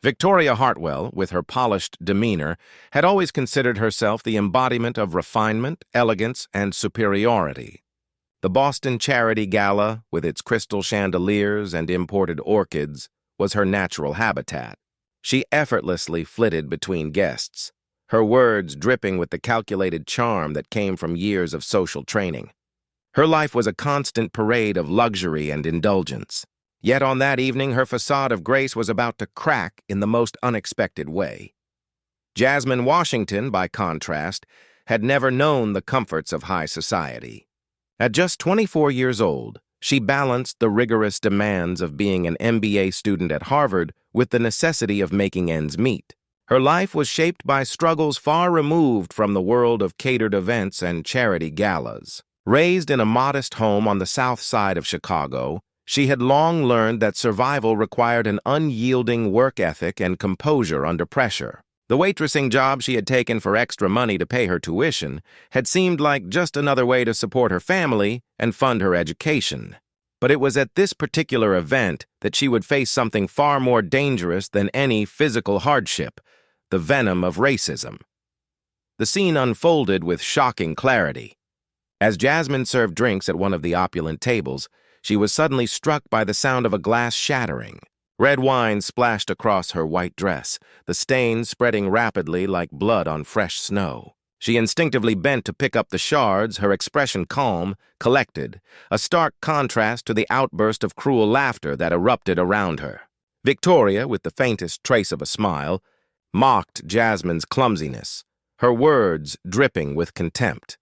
Victoria Hartwell, with her polished demeanor, had always considered herself the embodiment of refinement, elegance, and superiority. The Boston Charity Gala, with its crystal chandeliers and imported orchids, was her natural habitat. She effortlessly flitted between guests, her words dripping with the calculated charm that came from years of social training. Her life was a constant parade of luxury and indulgence. Yet on that evening, her facade of grace was about to crack in the most unexpected way. Jasmine Washington, by contrast, had never known the comforts of high society. At just 24 years old, she balanced the rigorous demands of being an MBA student at Harvard with the necessity of making ends meet. Her life was shaped by struggles far removed from the world of catered events and charity galas. Raised in a modest home on the south side of Chicago, she had long learned that survival required an unyielding work ethic and composure under pressure. The waitressing job she had taken for extra money to pay her tuition had seemed like just another way to support her family and fund her education. But it was at this particular event that she would face something far more dangerous than any physical hardship: the venom of racism. The scene unfolded with shocking clarity. As Jasmine served drinks at one of the opulent tables, she was suddenly struck by the sound of a glass shattering. Red wine splashed across her white dress, the stains spreading rapidly like blood on fresh snow. She instinctively bent to pick up the shards, her expression calm, collected, a stark contrast to the outburst of cruel laughter that erupted around her. Victoria, with the faintest trace of a smile, mocked Jasmine's clumsiness, her words dripping with contempt.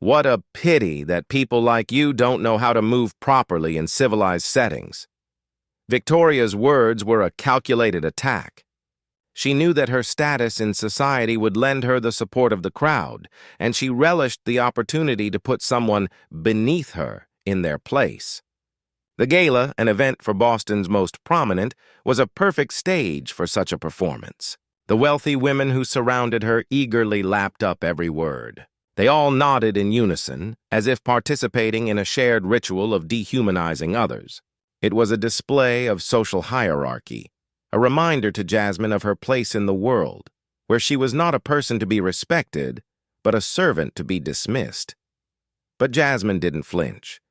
"What a pity that people like you don't know how to move properly in civilized settings." Victoria's words were a calculated attack. She knew that her status in society would lend her the support of the crowd, and she relished the opportunity to put someone beneath her in their place. The gala, an event for Boston's most prominent, was a perfect stage for such a performance. The wealthy women who surrounded her eagerly lapped up every word. They all nodded in unison, as if participating in a shared ritual of dehumanizing others. It was a display of social hierarchy, a reminder to Jasmine of her place in the world, where she was not a person to be respected, but a servant to be dismissed. But Jasmine didn't flinch.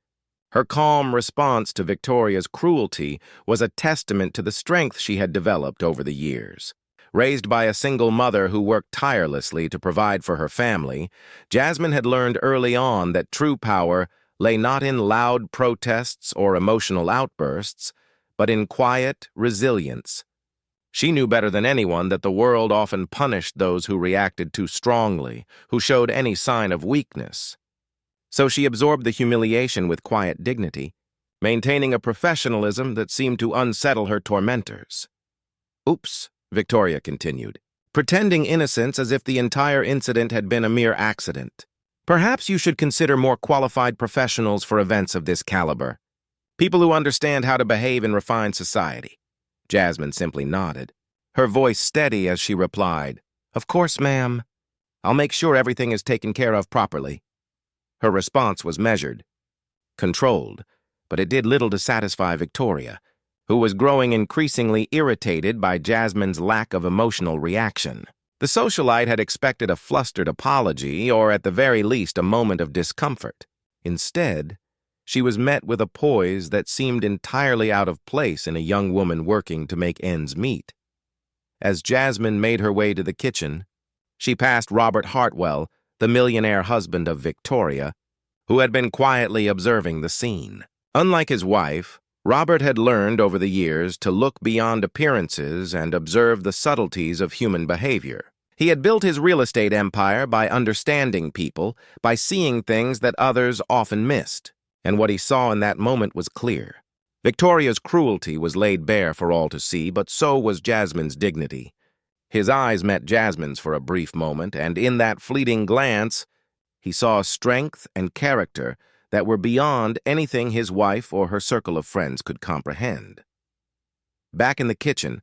Her calm response to Victoria's cruelty was a testament to the strength she had developed over the years. Raised by a single mother who worked tirelessly to provide for her family, Jasmine had learned early on that true power lay not in loud protests or emotional outbursts, but in quiet resilience. She knew better than anyone that the world often punished those who reacted too strongly, who showed any sign of weakness. So she absorbed the humiliation with quiet dignity, maintaining a professionalism that seemed to unsettle her tormentors. "Oops," Victoria continued, pretending innocence as if the entire incident had been a mere accident. "Perhaps you should consider more qualified professionals for events of this caliber. People who understand how to behave in refined society." Jasmine simply nodded, her voice steady as she replied, "Of course, ma'am. I'll make sure everything is taken care of properly." Her response was measured, controlled, but it did little to satisfy Victoria, who was growing increasingly irritated by Jasmine's lack of emotional reaction. The socialite had expected a flustered apology, or at the very least a moment of discomfort. Instead, she was met with a poise that seemed entirely out of place in a young woman working to make ends meet. As Jasmine made her way to the kitchen, she passed Robert Hartwell, the millionaire husband of Victoria, who had been quietly observing the scene. Unlike his wife, Robert had learned over the years to look beyond appearances and observe the subtleties of human behavior. He had built his real estate empire by understanding people, by seeing things that others often missed, and what he saw in that moment was clear. Victoria's cruelty was laid bare for all to see, but so was Jasmine's dignity. His eyes met Jasmine's for a brief moment, and in that fleeting glance, he saw strength and character that were beyond anything his wife or her circle of friends could comprehend. Back in the kitchen,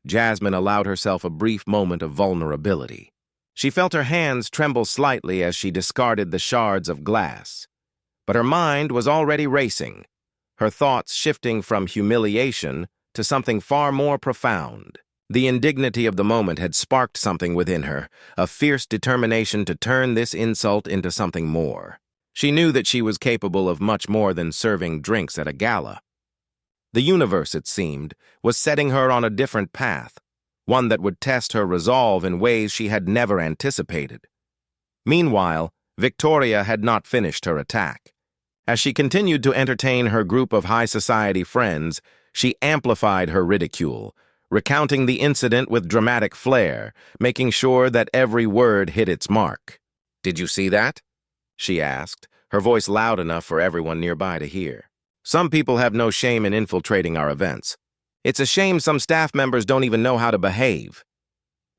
Jasmine allowed herself a brief moment of vulnerability. She felt her hands tremble slightly as she discarded the shards of glass. But her mind was already racing, her thoughts shifting from humiliation to something far more profound. The indignity of the moment had sparked something within her, a fierce determination to turn this insult into something more. She knew that she was capable of much more than serving drinks at a gala. The universe, it seemed, was setting her on a different path, one that would test her resolve in ways she had never anticipated. Meanwhile, Victoria had not finished her attack. As she continued to entertain her group of high society friends, she amplified her ridicule, recounting the incident with dramatic flair, making sure that every word hit its mark. "Did you see that?" she asked, her voice loud enough for everyone nearby to hear. "Some people have no shame in infiltrating our events. It's a shame some staff members don't even know how to behave."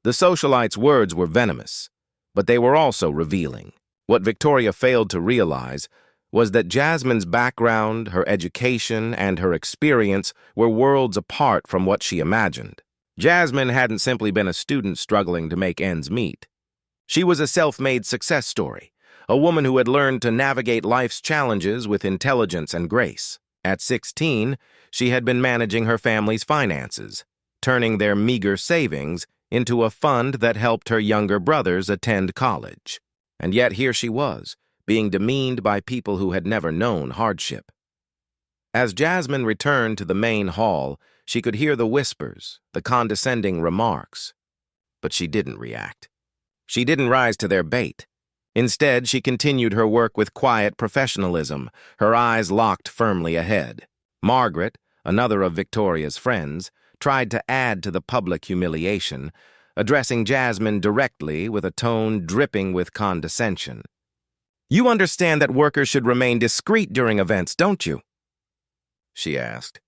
The socialite's words were venomous, but they were also revealing. What Victoria failed to realize was that Jasmine's background, her education, and her experience were worlds apart from what she imagined. Jasmine hadn't simply been a student struggling to make ends meet. She was a self-made success story, a woman who had learned to navigate life's challenges with intelligence and grace. At 16, she had been managing her family's finances, turning their meager savings into a fund that helped her younger brothers attend college. And yet here she was, being demeaned by people who had never known hardship. As Jasmine returned to the main hall, she could hear the whispers, the condescending remarks. But she didn't react. She didn't rise to their bait. Instead, she continued her work with quiet professionalism, her eyes locked firmly ahead. Margaret, another of Victoria's friends, tried to add to the public humiliation, addressing Jasmine directly with a tone dripping with condescension. "You understand that workers should remain discreet during events, don't you?" she asked.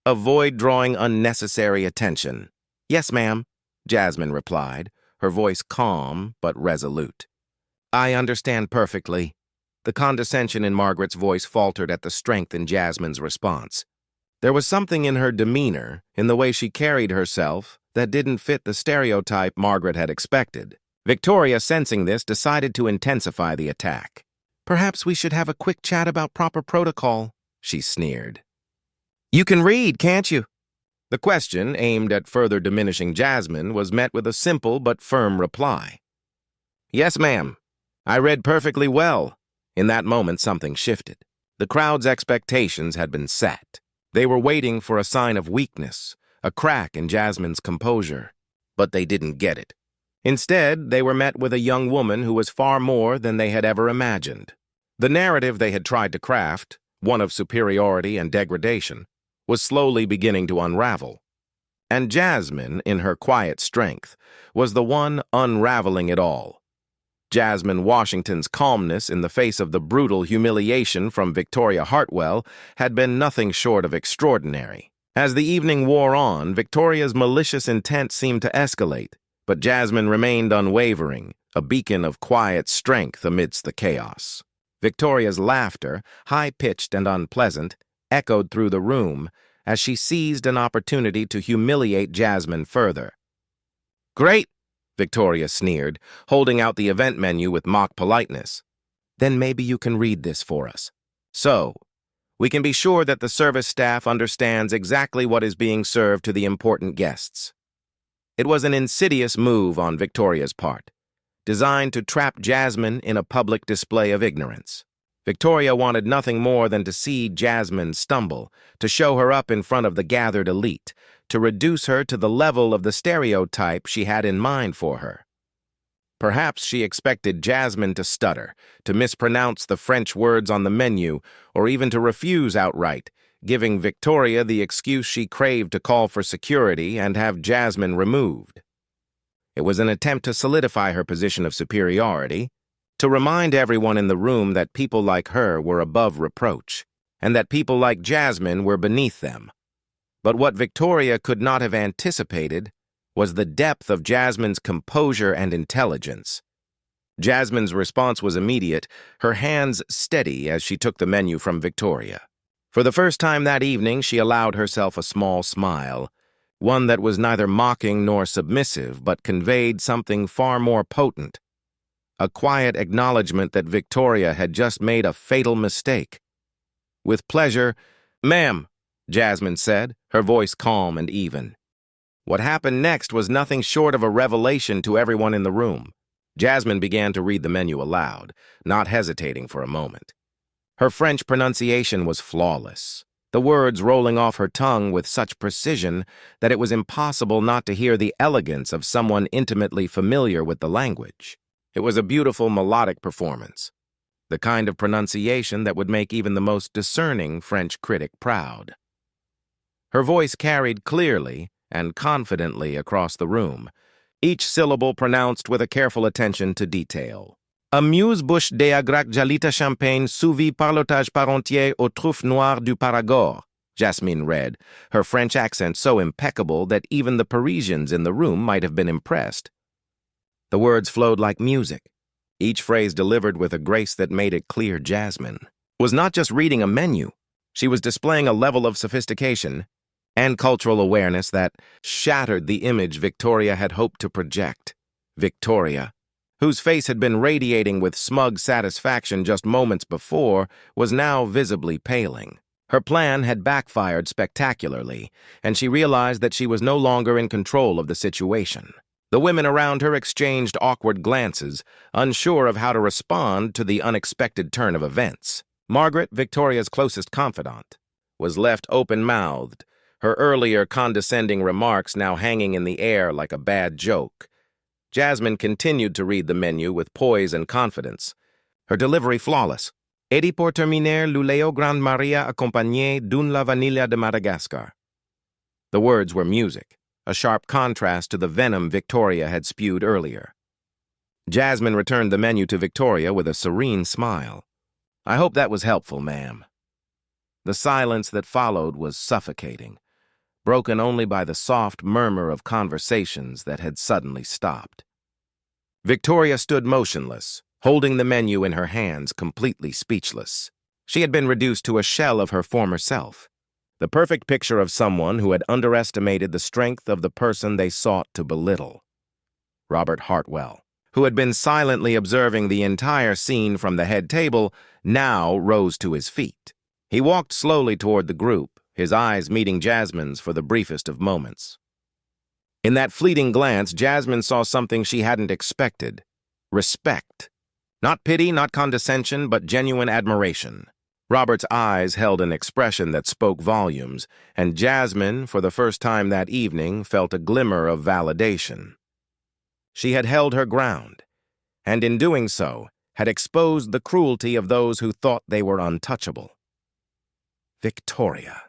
"Avoid drawing unnecessary attention." "Yes, ma'am," Jasmine replied, her voice calm but resolute. "I understand perfectly." The condescension in Margaret's voice faltered at the strength in Jasmine's response. There was something in her demeanor, in the way she carried herself, that didn't fit the stereotype Margaret had expected. Victoria, sensing this, decided to intensify the attack. "Perhaps we should have a quick chat about proper protocol," she sneered. "You can read, can't you?" The question, aimed at further diminishing Jasmine, was met with a simple but firm reply. "Yes, ma'am. I read perfectly well." In that moment, something shifted. The crowd's expectations had been set. They were waiting for a sign of weakness, a crack in Jasmine's composure. But they didn't get it. Instead, they were met with a young woman who was far more than they had ever imagined. The narrative they had tried to craft, one of superiority and degradation, was slowly beginning to unravel. And Jasmine, in her quiet strength, was the one unraveling it all. Jasmine Washington's calmness in the face of the brutal humiliation from Victoria Hartwell had been nothing short of extraordinary. As the evening wore on, Victoria's malicious intent seemed to escalate, but Jasmine remained unwavering, a beacon of quiet strength amidst the chaos. Victoria's laughter, high-pitched and unpleasant, echoed through the room as she seized an opportunity to humiliate Jasmine further. "Great," Victoria sneered, holding out the event menu with mock politeness. "Then maybe you can read this for us. So, we can be sure that the service staff understands exactly what is being served to the important guests." It was an insidious move on Victoria's part, designed to trap Jasmine in a public display of ignorance. Victoria wanted nothing more than to see Jasmine stumble, to show her up in front of the gathered elite, to reduce her to the level of the stereotype she had in mind for her. Perhaps she expected Jasmine to stutter, to mispronounce the French words on the menu, or even to refuse outright, giving Victoria the excuse she craved to call for security and have Jasmine removed. It was an attempt to solidify her position of superiority, to remind everyone in the room that people like her were above reproach, and that people like Jasmine were beneath them. But what Victoria could not have anticipated was the depth of Jasmine's composure and intelligence. Jasmine's response was immediate, her hands steady as she took the menu from Victoria. For the first time that evening, she allowed herself a small smile, one that was neither mocking nor submissive, but conveyed something far more potent, a quiet acknowledgement that Victoria had just made a fatal mistake. With pleasure, "Ma'am," Jasmine said, her voice calm and even. What happened next was nothing short of a revelation to everyone in the room. Jasmine began to read the menu aloud, not hesitating for a moment. Her French pronunciation was flawless, the words rolling off her tongue with such precision that it was impossible not to hear the elegance of someone intimately familiar with the language. It was a beautiful melodic performance, the kind of pronunciation that would make even the most discerning French critic proud. Her voice carried clearly and confidently across the room, each syllable pronounced with a careful attention to detail. Amuse-bouche d'Agrac Jalita Champagne sous-vide parlotage parentier aux truffes noires du Paragor, Jasmine read, her French accent so impeccable that even the Parisians in the room might have been impressed. The words flowed like music, each phrase delivered with a grace that made it clear Jasmine was not just reading a menu. She was displaying a level of sophistication and cultural awareness that shattered the image Victoria had hoped to project. Victoria, whose face had been radiating with smug satisfaction just moments before, was now visibly paling. Her plan had backfired spectacularly, and she realized that she was no longer in control of the situation. The women around her exchanged awkward glances, unsure of how to respond to the unexpected turn of events. Margaret, Victoria's closest confidant, was left open-mouthed, her earlier condescending remarks now hanging in the air like a bad joke. Jasmine continued to read the menu with poise and confidence, her delivery flawless. Et pour terminer, l'Uleo Grande Maria accompagné d'une la vanilla de Madagascar. The words were music, a sharp contrast to the venom Victoria had spewed earlier. Jasmine returned the menu to Victoria with a serene smile. I hope that was helpful, ma'am. The silence that followed was suffocating, broken only by the soft murmur of conversations that had suddenly stopped. Victoria stood motionless, holding the menu in her hands, completely speechless. She had been reduced to a shell of her former self, the perfect picture of someone who had underestimated the strength of the person they sought to belittle. Robert Hartwell, who had been silently observing the entire scene from the head table, now rose to his feet. He walked slowly toward the group, his eyes meeting Jasmine's for the briefest of moments. In that fleeting glance, Jasmine saw something she hadn't expected: respect. Not pity, not condescension, but genuine admiration. Robert's eyes held an expression that spoke volumes, and Jasmine, for the first time that evening, felt a glimmer of validation. She had held her ground, and in doing so, had exposed the cruelty of those who thought they were untouchable. Victoria,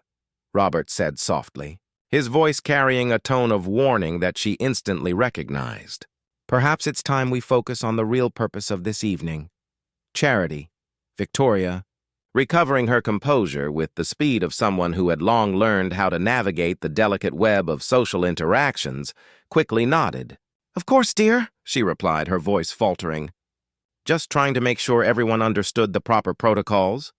Robert said softly, his voice carrying a tone of warning that she instantly recognized. Perhaps it's time we focus on the real purpose of this evening. Charity. Victoria, recovering her composure with the speed of someone who had long learned how to navigate the delicate web of social interactions, quickly nodded. Of course, dear, she replied, her voice faltering. Just trying to make sure everyone understood the proper protocols.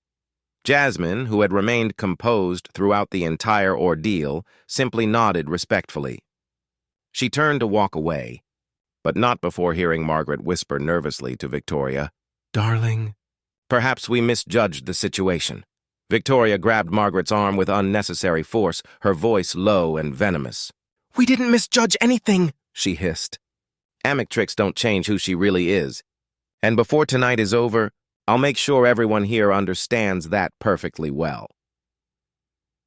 Jasmine, who had remained composed throughout the entire ordeal, simply nodded respectfully. She turned to walk away, but not before hearing Margaret whisper nervously to Victoria, "Darling, perhaps we misjudged the situation." Victoria grabbed Margaret's arm with unnecessary force, her voice low and venomous. "We didn't misjudge anything," she hissed. "Amictrix don't change who she really is. And before tonight is over, I'll make sure everyone here understands that perfectly well."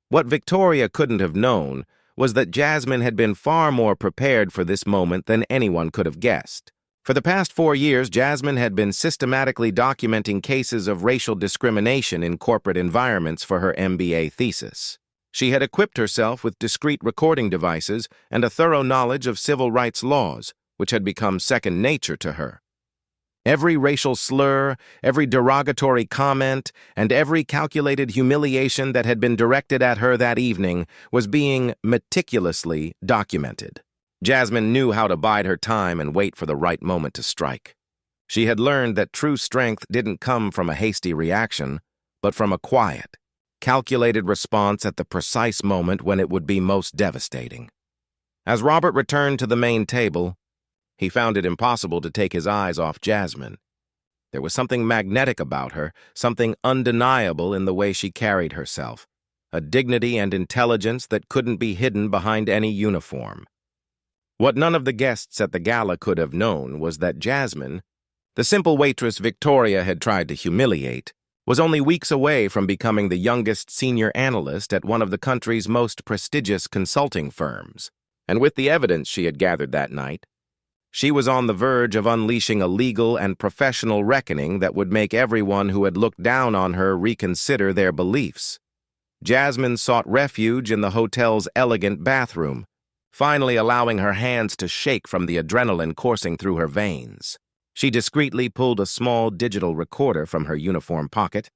What Victoria couldn't have known was that Jasmine had been far more prepared for this moment than anyone could have guessed. For the past 4 years, Jasmine had been systematically documenting cases of racial discrimination in corporate environments for her MBA thesis. She had equipped herself with discreet recording devices and a thorough knowledge of civil rights laws, which had become second nature to her. Every racial slur, every derogatory comment, and every calculated humiliation that had been directed at her that evening was being meticulously documented. Jasmine knew how to bide her time and wait for the right moment to strike. She had learned that true strength didn't come from a hasty reaction, but from a quiet, calculated response at the precise moment when it would be most devastating. As Robert returned to the main table, he found it impossible to take his eyes off Jasmine. There was something magnetic about her, something undeniable in the way she carried herself, a dignity and intelligence that couldn't be hidden behind any uniform. What none of the guests at the gala could have known was that Jasmine, the simple waitress Victoria had tried to humiliate, was only weeks away from becoming the youngest senior analyst at one of the country's most prestigious consulting firms. And with the evidence she had gathered that night, she was on the verge of unleashing a legal and professional reckoning that would make everyone who had looked down on her reconsider their beliefs. Jasmine sought refuge in the hotel's elegant bathroom, finally allowing her hands to shake from the adrenaline coursing through her veins. She discreetly pulled a small digital recorder from her uniform pocket,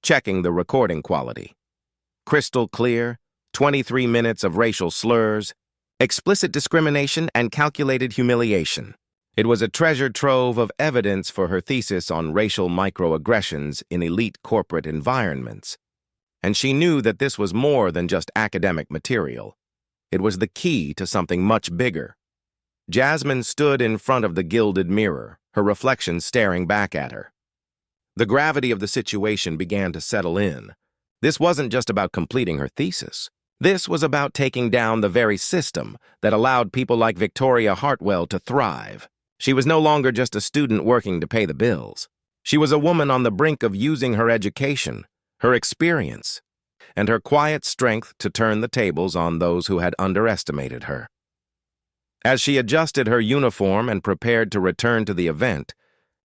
checking the recording quality. Crystal clear, 23 minutes of racial slurs, explicit discrimination, and calculated humiliation. It was a treasure trove of evidence for her thesis on racial microaggressions in elite corporate environments. And she knew that this was more than just academic material. It was the key to something much bigger. Jasmine stood in front of the gilded mirror, her reflection staring back at her. The gravity of the situation began to settle in. This wasn't just about completing her thesis. This was about taking down the very system that allowed people like Victoria Hartwell to thrive. She was no longer just a student working to pay the bills. She was a woman on the brink of using her education, her experience, and her quiet strength to turn the tables on those who had underestimated her. As she adjusted her uniform and prepared to return to the event,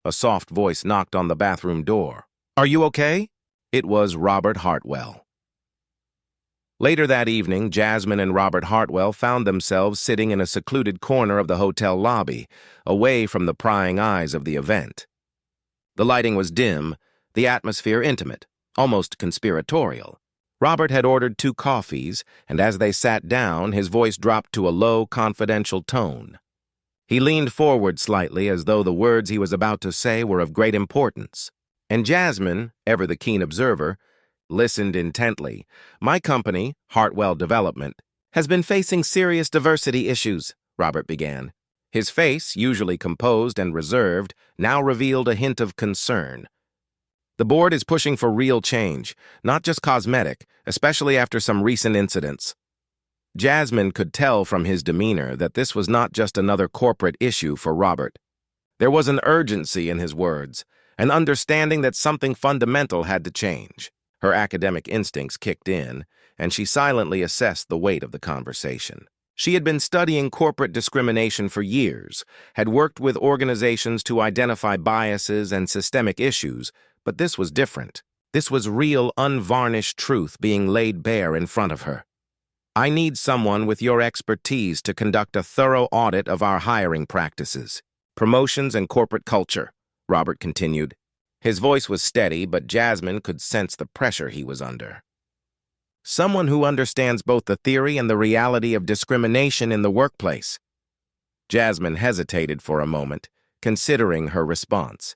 a soft voice knocked on the bathroom door. "Are you okay?" It was Robert Hartwell. Later that evening, Jasmine and Robert Hartwell found themselves sitting in a secluded corner of the hotel lobby, away from the prying eyes of the event. The lighting was dim, the atmosphere intimate, almost conspiratorial. Robert had ordered 2 coffees, and as they sat down, his voice dropped to a low, confidential tone. He leaned forward slightly as though the words he was about to say were of great importance. And Jasmine, ever the keen observer, listened intently. "My company, Hartwell Development, has been facing serious diversity issues," Robert began. His face, usually composed and reserved, now revealed a hint of concern. "The board is pushing for real change, not just cosmetic, especially after some recent incidents." Jasmine could tell from his demeanor that this was not just another corporate issue for Robert. There was an urgency in his words, an understanding that something fundamental had to change. Her academic instincts kicked in, and she silently assessed the weight of the conversation. She had been studying corporate discrimination for years, had worked with organizations to identify biases and systemic issues, but this was different. This was real, unvarnished truth being laid bare in front of her. "I need someone with your expertise to conduct a thorough audit of our hiring practices, promotions, and corporate culture," Robert continued. His voice was steady, but Jasmine could sense the pressure he was under. "Someone who understands both the theory and the reality of discrimination in the workplace." Jasmine hesitated for a moment, considering her response.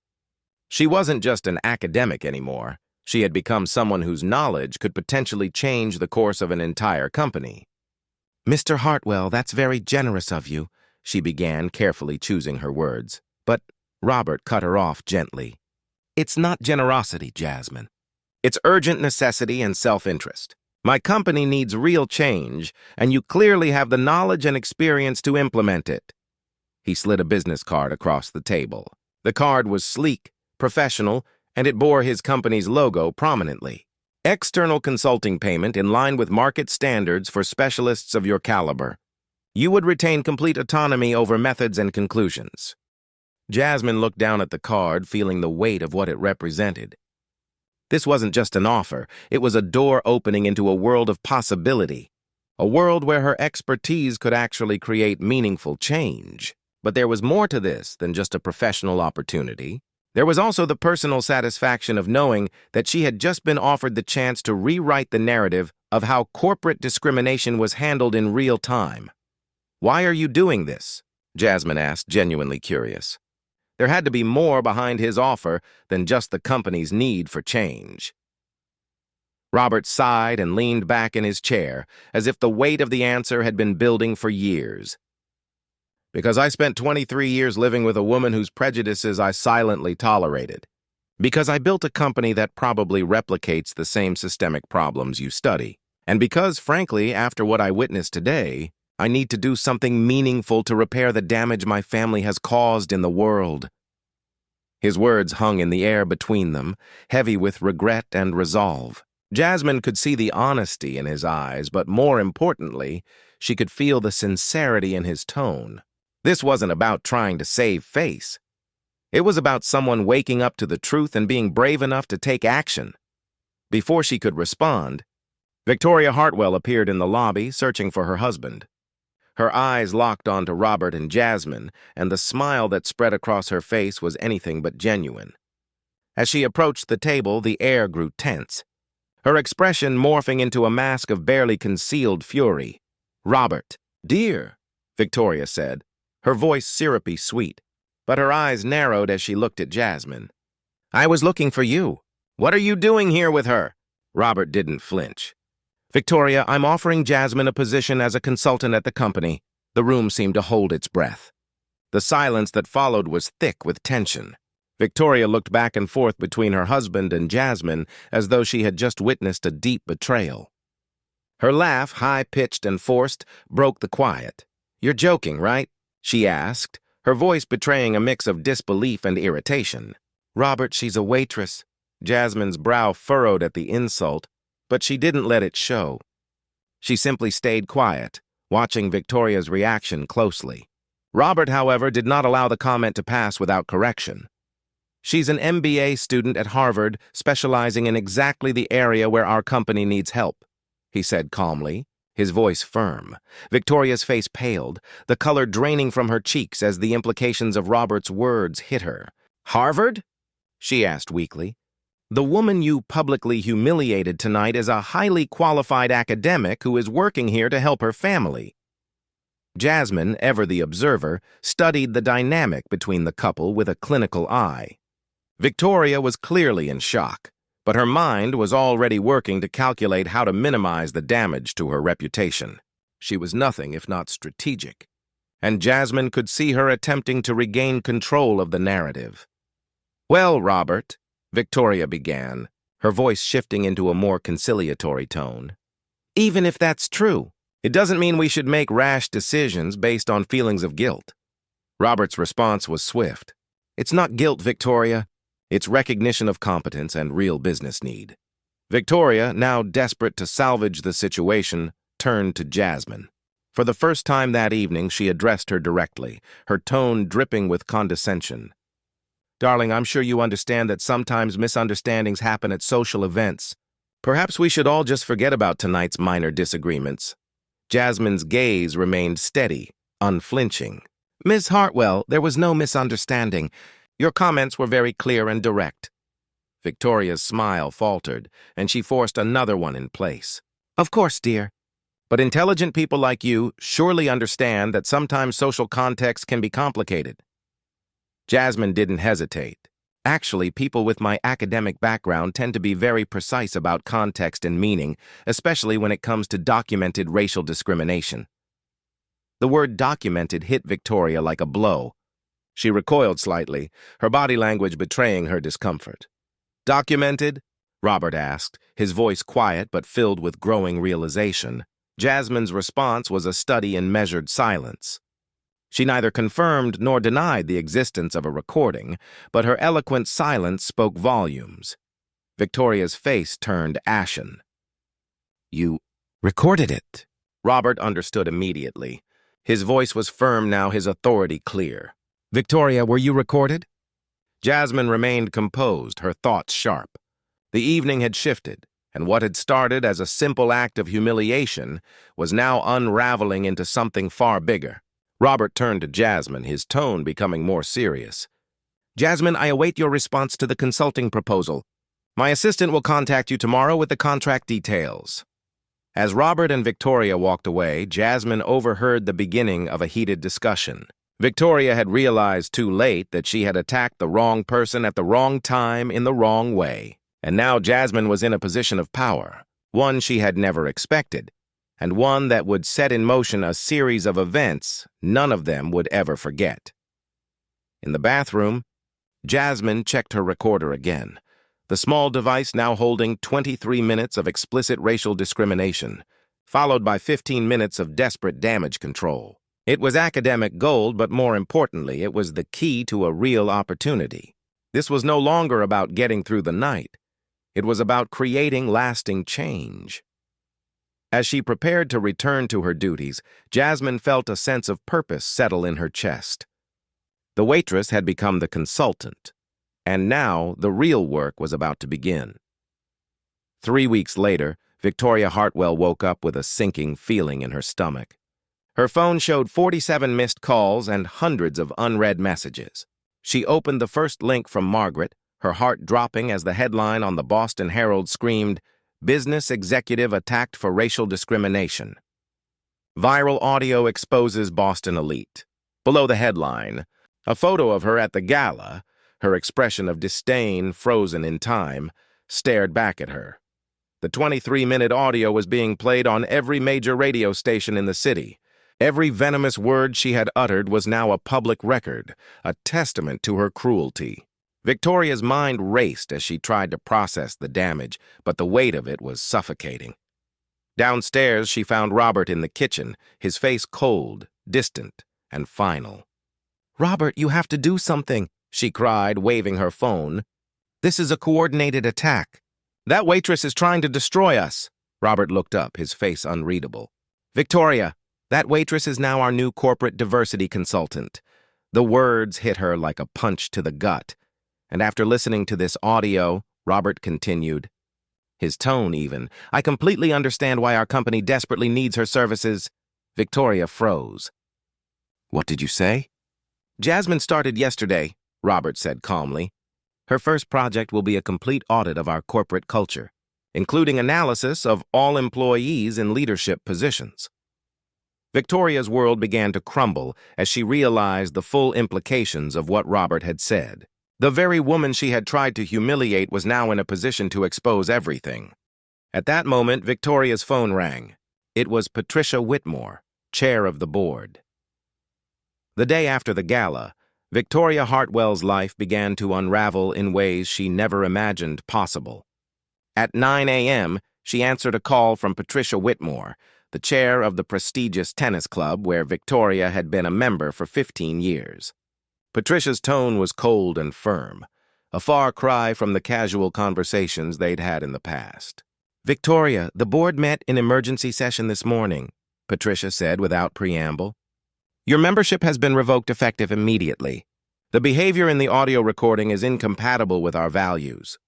She wasn't just an academic anymore. She had become someone whose knowledge could potentially change the course of an entire company. "Mr. Hartwell, that's very generous of you," she began, carefully choosing her words. But Robert cut her off gently. "It's not generosity, Jasmine. It's urgent necessity and self-interest. My company needs real change, and you clearly have the knowledge and experience to implement it." He slid a business card across the table. The card was sleek, professional, and it bore his company's logo prominently. "External consulting payment in line with market standards for specialists of your caliber. You would retain complete autonomy over methods and conclusions." Jasmine looked down at the card, feeling the weight of what it represented. This wasn't just an offer, it was a door opening into a world of possibility, a world where her expertise could actually create meaningful change. But there was more to this than just a professional opportunity. There was also the personal satisfaction of knowing that she had just been offered the chance to rewrite the narrative of how corporate discrimination was handled in real time. "Why are you doing this?" Jasmine asked, genuinely curious. There had to be more behind his offer than just the company's need for change. Robert sighed and leaned back in his chair, as if the weight of the answer had been building for years. "Because I spent 23 years living with a woman whose prejudices I silently tolerated. Because I built a company that probably replicates the same systemic problems you study. And because, frankly, after what I witnessed today, I need to do something meaningful to repair the damage my family has caused in the world." His words hung in the air between them, heavy with regret and resolve. Jasmine could see the honesty in his eyes, but more importantly, she could feel the sincerity in his tone. This wasn't about trying to save face. It was about someone waking up to the truth and being brave enough to take action. Before she could respond, Victoria Hartwell appeared in the lobby, searching for her husband. Her eyes locked onto Robert and Jasmine, and the smile that spread across her face was anything but genuine. As she approached the table, the air grew tense, her expression morphing into a mask of barely concealed fury. "Robert." "Dear," Victoria said, her voice syrupy sweet, but her eyes narrowed as she looked at Jasmine. "I was looking for you. What are you doing here with her?" Robert didn't flinch. "Victoria, I'm offering Jasmine a position as a consultant at the company." The room seemed to hold its breath. The silence that followed was thick with tension. Victoria looked back and forth between her husband and Jasmine as though she had just witnessed a deep betrayal. Her laugh, high-pitched and forced, broke the quiet. "You're joking, right?" she asked, her voice betraying a mix of disbelief and irritation. "Robert, she's a waitress." Jasmine's brow furrowed at the insult, but she didn't let it show. She simply stayed quiet, watching Victoria's reaction closely. Robert, however, did not allow the comment to pass without correction. "She's an MBA student at Harvard, specializing in exactly the area where our company needs help," he said calmly, his voice firm. Victoria's face paled, the color draining from her cheeks as the implications of Robert's words hit her. "Harvard?" she asked weakly. "The woman you publicly humiliated tonight is a highly qualified academic who is working here to help her family." Jasmine, ever the observer, studied the dynamic between the couple with a clinical eye. Victoria was clearly in shock, but her mind was already working to calculate how to minimize the damage to her reputation. She was nothing if not strategic, and Jasmine could see her attempting to regain control of the narrative. "Well, Robert," Victoria began, her voice shifting into a more conciliatory tone, "even if that's true, it doesn't mean we should make rash decisions based on feelings of guilt." Robert's response was swift. "It's not guilt, Victoria. It's recognition of competence and real business need." Victoria, now desperate to salvage the situation, turned to Jasmine. For the first time that evening, she addressed her directly, her tone dripping with condescension. "Darling, I'm sure you understand that sometimes misunderstandings happen at social events. Perhaps we should all just forget about tonight's minor disagreements." Jasmine's gaze remained steady, unflinching. "Ms. Hartwell, there was no misunderstanding. Your comments were very clear and direct." Victoria's smile faltered, and she forced another one in place. "Of course, dear. But intelligent people like you surely understand that sometimes social context can be complicated." Jasmine didn't hesitate. "Actually, people with my academic background tend to be very precise about context and meaning, especially when it comes to documented racial discrimination." The word documented hit Victoria like a blow. She recoiled slightly, her body language betraying her discomfort. "Documented?" Robert asked, his voice quiet but filled with growing realization. Jasmine's response was a study in measured silence. She neither confirmed nor denied the existence of a recording, but her eloquent silence spoke volumes. Victoria's face turned ashen. "You recorded it?" Robert understood immediately. His voice was firm now, his authority clear. "Victoria, were you recorded?" Jasmine remained composed, her thoughts sharp. The evening had shifted, and what had started as a simple act of humiliation was now unraveling into something far bigger. Robert turned to Jasmine, his tone becoming more serious. "Jasmine, I await your response to the consulting proposal. My assistant will contact you tomorrow with the contract details." As Robert and Victoria walked away, Jasmine overheard the beginning of a heated discussion. Victoria had realized too late that she had attacked the wrong person at the wrong time in the wrong way. And now Jasmine was in a position of power, one she had never expected, and one that would set in motion a series of events none of them would ever forget. In the bathroom, Jasmine checked her recorder again, the small device now holding 23 minutes of explicit racial discrimination. followed by 15 minutes of desperate damage control. It was academic gold, but more importantly, it was the key to a real opportunity. This was no longer about getting through the night. It was about creating lasting change. As she prepared to return to her duties, Jasmine felt a sense of purpose settle in her chest. The waitress had become the consultant, and now the real work was about to begin. 3 weeks later, Victoria Hartwell woke up with a sinking feeling in her stomach. Her phone showed 47 missed calls and hundreds of unread messages. She opened the first link from Margaret, her heart dropping as the headline on the Boston Herald screamed, "Business Executive Attacked for Racial Discrimination." Viral audio exposes Boston elite. Below the headline, a photo of her at the gala, her expression of disdain frozen in time, stared back at her. The 23-minute audio was being played on every major radio station in the city. Every venomous word she had uttered was now a public record, a testament to her cruelty. Victoria's mind raced as she tried to process the damage, but the weight of it was suffocating. Downstairs, she found Robert in the kitchen, his face cold, distant, and final. "Robert, you have to do something," she cried, waving her phone. "This is a coordinated attack. That waitress is trying to destroy us." Robert looked up, his face unreadable. "Victoria, that waitress is now our new corporate diversity consultant." The words hit her like a punch to the gut. And after listening to this audio, Robert continued, his tone even, "I completely understand why our company desperately needs her services." Victoria froze. "What did you say?" "Jasmine started yesterday," Robert said calmly. "Her first project will be a complete audit of our corporate culture, including analysis of all employees in leadership positions." Victoria's world began to crumble as she realized the full implications of what Robert had said. The very woman she had tried to humiliate was now in a position to expose everything. At that moment, Victoria's phone rang. It was Patricia Whitmore, chair of the board. The day after the gala, Victoria Hartwell's life began to unravel in ways she never imagined possible. At 9 a.m., she answered a call from Patricia Whitmore, the chair of the prestigious tennis club where Victoria had been a member for 15 years. Patricia's tone was cold and firm, a far cry from the casual conversations they'd had in the past. "Victoria, the board met in emergency session this morning," Patricia said without preamble. "Your membership has been revoked effective immediately. The behavior in the audio recording is incompatible with our values."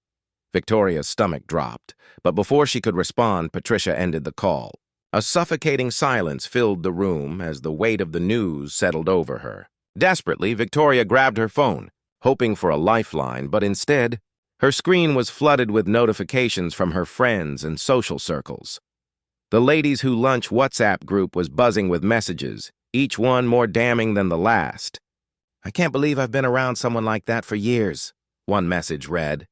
Victoria's stomach dropped, but before she could respond, Patricia ended the call. A suffocating silence filled the room as the weight of the news settled over her. Desperately, Victoria grabbed her phone, hoping for a lifeline, but instead, her screen was flooded with notifications from her friends and social circles. The Ladies Who Lunch WhatsApp group was buzzing with messages, each one more damning than the last. "I can't believe I've been around someone like that for years," one message read.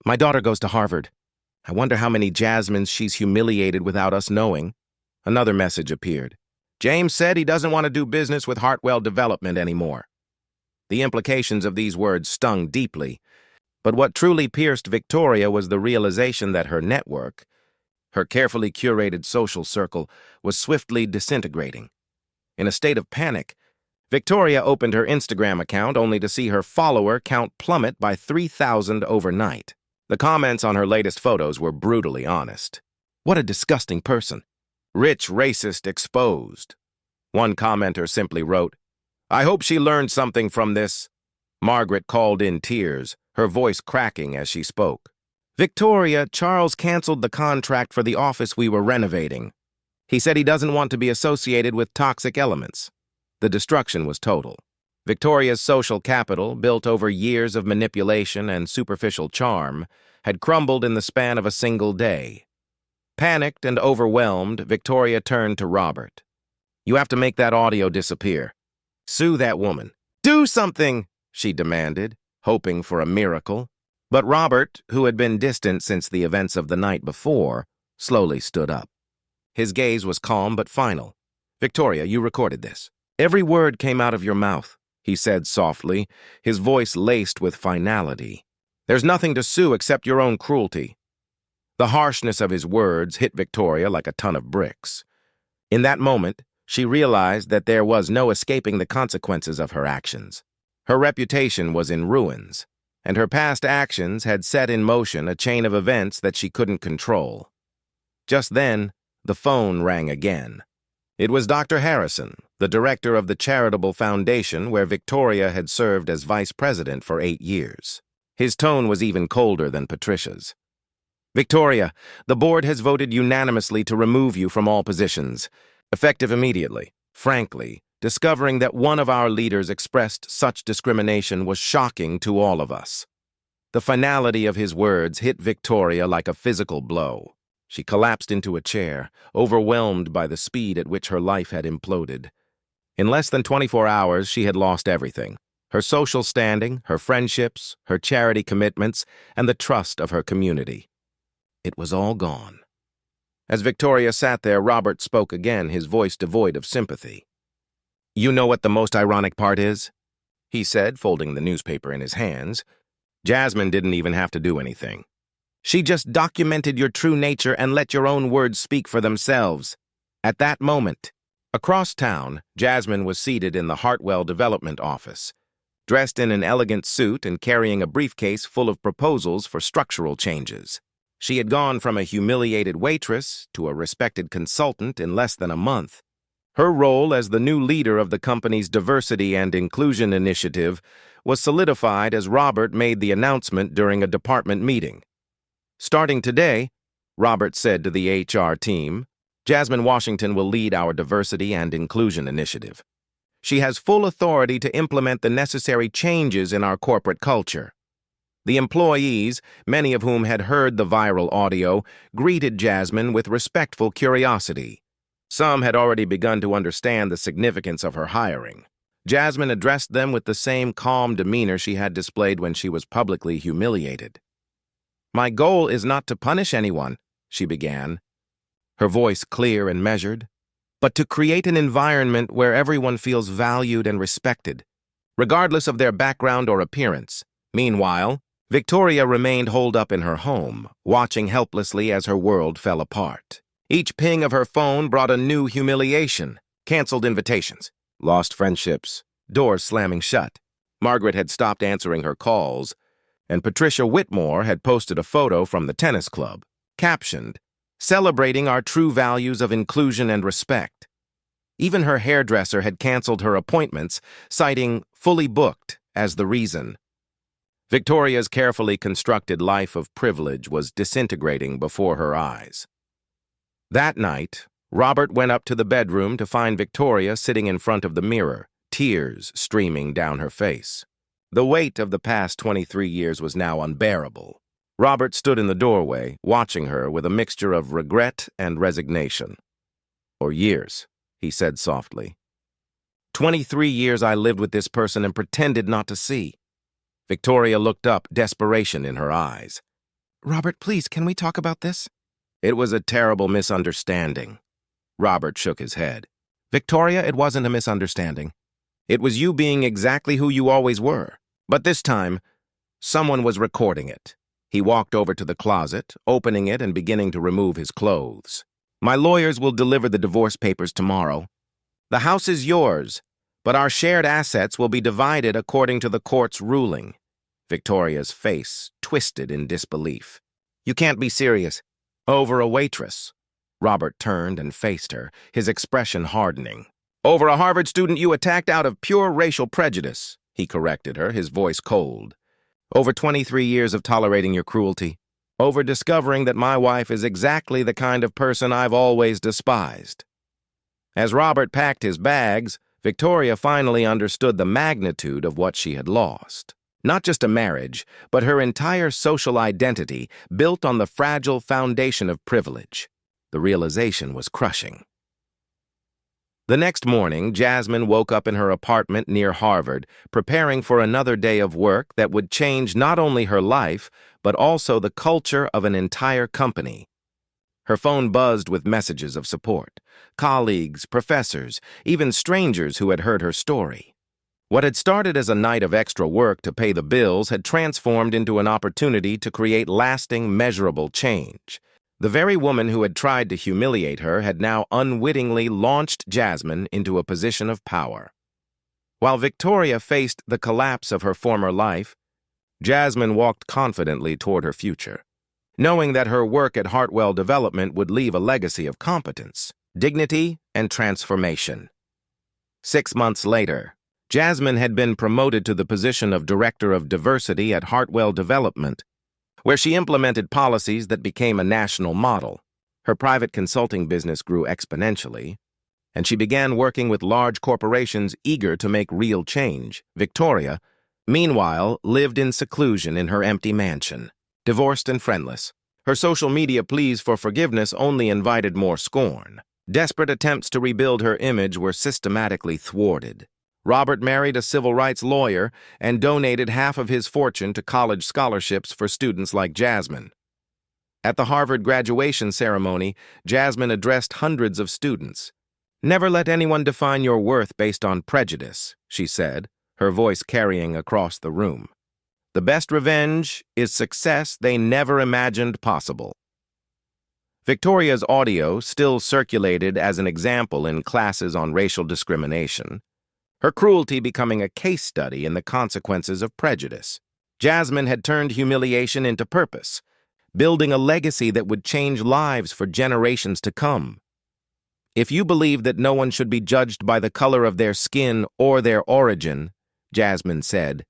"My daughter goes to Harvard. I wonder how many Jasmines she's humiliated without us knowing." Another message appeared. "James said he doesn't want to do business with Hartwell Development anymore." The implications of these words stung deeply, but what truly pierced Victoria was the realization that her network, her carefully curated social circle, was swiftly disintegrating. In a state of panic, Victoria opened her Instagram account only to see her follower count plummet by 3,000 overnight. The comments on her latest photos were brutally honest. "What a disgusting person. Rich racist exposed." One commenter simply wrote, "I hope she learned something from this." Margaret called in tears, her voice cracking as she spoke. "Victoria, Charles canceled the contract for the office we were renovating. He said he doesn't want to be associated with toxic elements." The destruction was total. Victoria's social capital, built over years of manipulation and superficial charm, had crumbled in the span of a single day. Panicked and overwhelmed, Victoria turned to Robert. "You have to make that audio disappear. Sue that woman. Do something," she demanded, hoping for a miracle. But Robert, who had been distant since the events of the night before, slowly stood up. His gaze was calm but final. "Victoria, you recorded this. Every word came out of your mouth," he said softly, his voice laced with finality. "There's nothing to sue except your own cruelty." The harshness of his words hit Victoria like a ton of bricks. In that moment, she realized that there was no escaping the consequences of her actions. Her reputation was in ruins, and her past actions had set in motion a chain of events that she couldn't control. Just then, the phone rang again. It was Dr. Harrison, the director of the charitable foundation where Victoria had served as vice president for 8 years. His tone was even colder than Patricia's. "Victoria, the board has voted unanimously to remove you from all positions, effective immediately. Frankly, discovering that one of our leaders expressed such discrimination was shocking to all of us." The finality of his words hit Victoria like a physical blow. She collapsed into a chair, overwhelmed by the speed at which her life had imploded. In less than 24 hours, she had lost everything: her social standing, her friendships, her charity commitments, and the trust of her community. It was all gone. As Victoria sat there, Robert spoke again, his voice devoid of sympathy. "You know what the most ironic part is?" he said, folding the newspaper in his hands. "Jasmine didn't even have to do anything. She just documented your true nature and let your own words speak for themselves." At that moment, across town, Jasmine was seated in the Hartwell Development office, dressed in an elegant suit and carrying a briefcase full of proposals for structural changes. She had gone from a humiliated waitress to a respected consultant in less than a month. Her role as the new leader of the company's diversity and inclusion initiative was solidified as Robert made the announcement during a department meeting. "Starting today," Robert said to the HR team, "Jasmine Washington will lead our diversity and inclusion initiative. She has full authority to implement the necessary changes in our corporate culture." The employees, many of whom had heard the viral audio, greeted Jasmine with respectful curiosity. Some had already begun to understand the significance of her hiring. Jasmine addressed them with the same calm demeanor she had displayed when she was publicly humiliated. "My goal is not to punish anyone," she began, her voice clear and measured, "but to create an environment where everyone feels valued and respected, regardless of their background or appearance." Meanwhile, Victoria remained holed up in her home, watching helplessly as her world fell apart. Each ping of her phone brought a new humiliation: canceled invitations, lost friendships, doors slamming shut. Margaret had stopped answering her calls, and Patricia Whitmore had posted a photo from the tennis club, captioned, "Celebrating our true values of inclusion and respect." Even her hairdresser had canceled her appointments, citing "fully booked" as the reason. Victoria's carefully constructed life of privilege was disintegrating before her eyes. That night, Robert went up to the bedroom to find Victoria sitting in front of the mirror, tears streaming down her face. The weight of the past 23 years was now unbearable. Robert stood in the doorway, watching her with a mixture of regret and resignation. "For years," he said softly. 23 years I lived with this person and pretended not to see." Victoria looked up, desperation in her eyes. "Robert, please, can we talk about this?" "It was a terrible misunderstanding." Robert shook his head. "Victoria, it wasn't a misunderstanding. It was you being exactly who you always were. But this time, someone was recording it." He walked over to the closet, opening it and beginning to remove his clothes. "My lawyers will deliver the divorce papers tomorrow. The house is yours, but our shared assets will be divided according to the court's ruling." Victoria's face twisted in disbelief. "You can't be serious." "Over a waitress." Robert turned and faced her, his expression hardening. "Over a Harvard student you attacked out of pure racial prejudice," he corrected her, his voice cold. "Over 23 years of tolerating your cruelty. Over discovering that my wife is exactly the kind of person I've always despised." As Robert packed his bags, Victoria finally understood the magnitude of what she had lost. Not just a marriage, but her entire social identity built on the fragile foundation of privilege. The realization was crushing. The next morning, Jasmine woke up in her apartment near Harvard, preparing for another day of work that would change not only her life, but also the culture of an entire company. Her phone buzzed with messages of support: colleagues, professors, even strangers who had heard her story. What had started as a night of extra work to pay the bills had transformed into an opportunity to create lasting, measurable change. The very woman who had tried to humiliate her had now unwittingly launched Jasmine into a position of power. While Victoria faced the collapse of her former life, Jasmine walked confidently toward her future, knowing that her work at Heartwell Development would leave a legacy of competence, dignity, and transformation. 6 months later, Jasmine had been promoted to the position of Director of Diversity at Heartwell Development, where she implemented policies that became a national model. Her private consulting business grew exponentially, and she began working with large corporations eager to make real change. Victoria, meanwhile, lived in seclusion in her empty mansion, divorced and friendless. Her social media pleas for forgiveness only invited more scorn. Desperate attempts to rebuild her image were systematically thwarted. Robert married a civil rights lawyer and donated half of his fortune to college scholarships for students like Jasmine. At the Harvard graduation ceremony, Jasmine addressed hundreds of students. "Never let anyone define your worth based on prejudice," she said, her voice carrying across the room. "The best revenge is success they never imagined possible." Victoria's audio still circulated as an example in classes on racial discrimination, her cruelty becoming a case study in the consequences of prejudice. Jasmine had turned humiliation into purpose, building a legacy that would change lives for generations to come. "If you believe that no one should be judged by the color of their skin or their origin," Jasmine said,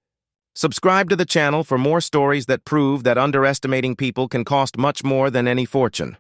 "subscribe to the channel for more stories that prove that underestimating people can cost much more than any fortune."